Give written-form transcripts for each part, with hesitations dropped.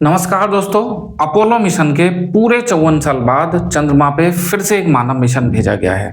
नमस्कार दोस्तों। Apollo mission के पूरे 54 साल बाद चंद्रमा पे फिर से एक मानव मिशन भेजा गया है।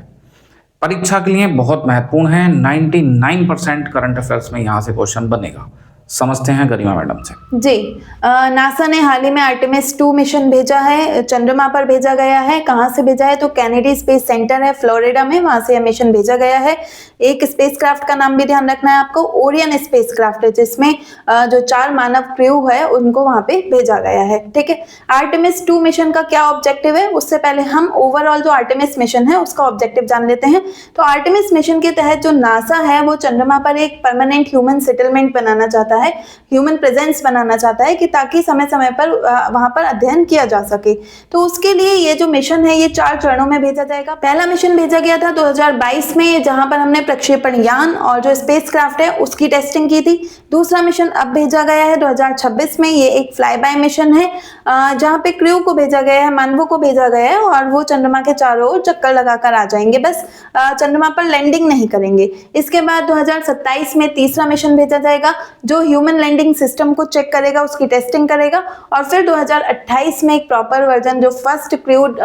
परीक्षा के लिए बहुत महत्वपूर्ण है। 99% करंट अफेयर्स में यहाँ से क्वेश्चन बनेगा। समझते हैं गरिमा मैडम से। जी, नासा ने हाल ही में आर्टेमिस 2 मिशन भेजा है, चंद्रमा पर भेजा गया है। कहाँ से भेजा है? तो कैनेडी स्पेस सेंटर है फ्लोरिडा में, वहां से यह मिशन भेजा गया है। एक स्पेसक्राफ्ट का नाम भी ध्यान रखना है आपको, ओरियन स्पेसक्राफ्ट है, जिसमें जो 4 मानव क्रू है उनको वहां पे भेजा गया है। ठीक है, आर्टेमिस 2 मिशन का क्या ऑब्जेक्टिव है? उससे पहले हम ओवरऑल जो आर्टेमिस मिशन है उसका ऑब्जेक्टिव जान लेते हैं। तो आर्टेमिस मिशन के तहत जो नासा है वो चंद्रमा पर एक परमानेंट ह्यूमन सेटलमेंट बनाना चाहता है, ह्यूमन प्रेजेंस बनाना चाहता है, कि ताकि समय समय पर वहां पर अध्ययन किया जा सके। तो उसके लिए ये जो मिशन है ये 4 चरणों में भेजा जाएगा। पहला मिशन भेजा गया था 2022 में, जहां पर हमने प्रक्षेपण यान और जो स्पेसक्राफ्ट है उसकी टेस्टिंग की थी। दूसरा मिशन अब भेजा गया है 2026 में, ये एक फ्लाई बाय मिशन है, जहां पे क्रू को भेजा गया है, मानवों को भेजा गया है, और वो चंद्रमा के चारों ओर चक्कर लगाकर आ जाएंगे, बस चंद्रमा पर लैंडिंग नहीं करेंगे। इसके बाद 2027 में तीसरा मिशन भेजा जाएगा, जो ह्यूमन लैंडिंग सिस्टम को चेक करेगा, उसकी टेस्टिंग करेगा। और फिर 2028 में एक प्रॉपर वर्जन, जो फर्स्ट क्रूड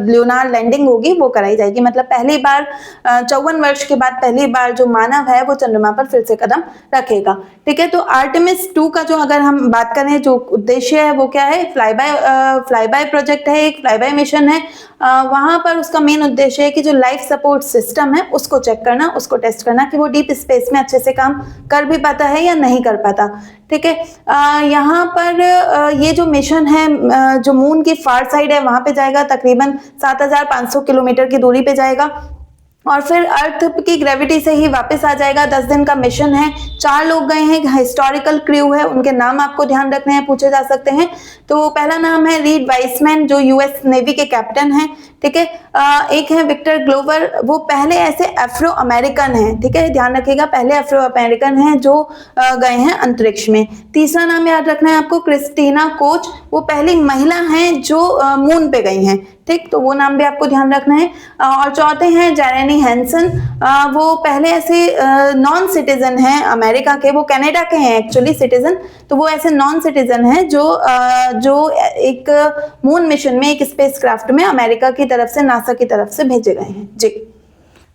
ल्यूनार लैंडिंग होगी, वो कराई जाएगी। मतलब पहली बार 54 वर्ष के बाद पहली बार जो मानव है वो चंद्रमा पर फिर से कदम रखेगा। ठीक है, तो आर्टेमिस 2 का जो अगर हम बात करें, जो उद्देश्य है वो क्या है? फ्लाई बाय प्रोजेक्ट है, एक फ्लाई बाय मिशन है। वहां पर उसका मेन उद्देश्य है कि जो लाइफ सपोर्ट सिस्टम है उसको चेक करना, उसको टेस्ट करना कि वो डीप स्पेस में अच्छे से काम कर भी पाता है या नहीं कर पाता। ठीक है, यहाँ पर ये जो मिशन है जो मून की फार साइड है वहां पे जाएगा, तकरीबन 7500 किलोमीटर की दूरी पे जाएगा, और फिर अर्थ की ग्रेविटी से ही वापस आ जाएगा। 10 दिन का मिशन है, 4 लोग गए हैं, हिस्टोरिकल क्रू है, उनके नाम आपको ध्यान रखने हैं, पूछे जा सकते हैं। तो पहला नाम है रीड वाइसमैन, जो यूएस नेवी के कैप्टन हैं। ठीक है, एक है विक्टर ग्लोवर, वो पहले ऐसे अफ्रो अमेरिकन हैं। ठीक है, ध्यान रखिएगा, पहले अफ्रो अमेरिकन हैं जो गए हैं अंतरिक्ष में। तीसरा नाम याद रखना है आपको, क्रिस्टीना कोच, वो पहली महिला हैं जो मून पे गई हैं। ठीक, तो वो नाम भी आपको ध्यान रखना है। और चौथे हैं जेरेमी हैंसन, वो पहले ऐसे नॉन सिटीजन हैं अमेरिका के, वो कनाडा के हैं एक्चुअली सिटीजन, तो वो ऐसे नॉन सिटीजन हैं जो एक मून मिशन में, एक स्पेसक्राफ्ट में अमेरिका की तरफ से, नासा की तरफ से भेजे गए हैं। जी,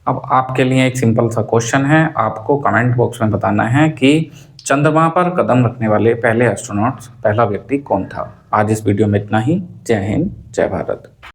अब आपके लिए एक सिंपल सा क्वेश्चन है। आपको कमेंट बॉक्स में बताना है कि चंद्रमा पर कदम रखने वाले पहले एस्ट्रोनॉट, पहला व्यक्ति कौन था। आज इस वीडियो में इतना ही। जय हिंद, जय भारत।